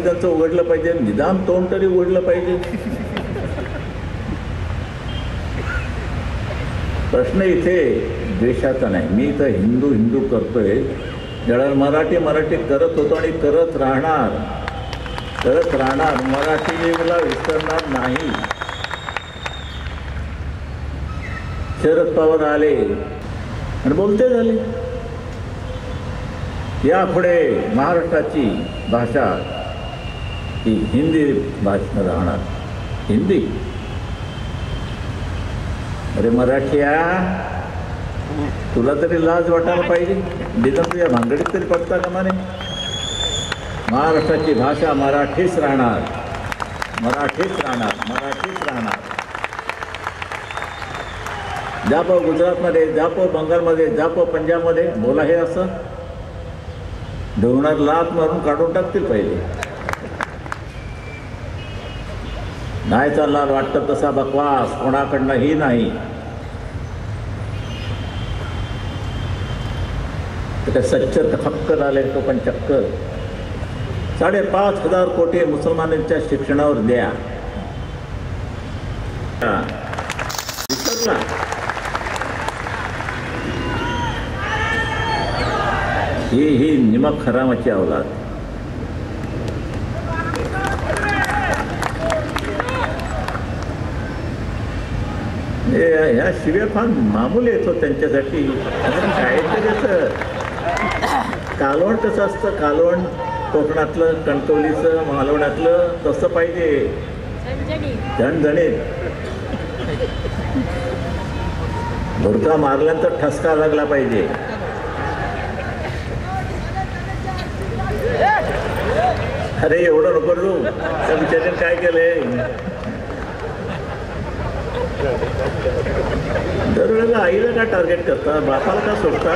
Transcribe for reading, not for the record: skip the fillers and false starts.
त्यांचं उघडलं पाहिजे, निदान तोंड तरी उघडलं पाहिजे. प्रश्न इथे द्वेषाचा नाही. मी तर हिंदू हिंदू करतोय, ज्याला मराठी मराठी करत होतो आणि करत राहणार. मराठीला विसरणार नाही. शरद पवार आले आणि बोलते झाले. यापुढे महाराष्ट्राची भाषा ही हिंदी भाषा राहणार. हिंदी. अरे मराठीया, तुला तरी लाज वाटायला पाहिजे. निदान तुझ्या भांगडीत तरी पडता का माने. महाराष्ट्राची भाषा मराठीच राहणार. जापो गुजरातमध्ये, जापो बंगालमध्ये, जापो पंजाबमध्ये बोला हे असं. ढोंगणात लात मारून काढून टाकतील पहिले. नाही चालणार वाटतं तसा बकवास कोणाकडनंही नाही. तर सच्चर फक्कर आले तो पण चक्कर. 5,500 कोटी मुसलमानांच्या शिक्षणावर द्या. विसरला. ही निमक हरामाची अवलाद. ह्या शिव्या फार मामूली येतो त्यांच्यासाठी. काय त्याचं कालवण कसं असतं, कालवण कोकणातलं, कणकवलीचं, मालवणातलं तसं पाहिजे. झणझणीत. भुरका मारल्यानंतर ठसका लागला पाहिजे. अरे एवढं नको रू. त्या बिचाऱ्याने काय केलंय. दरवेळेला आईला का टार्गेट करता, बापाला का सोडता.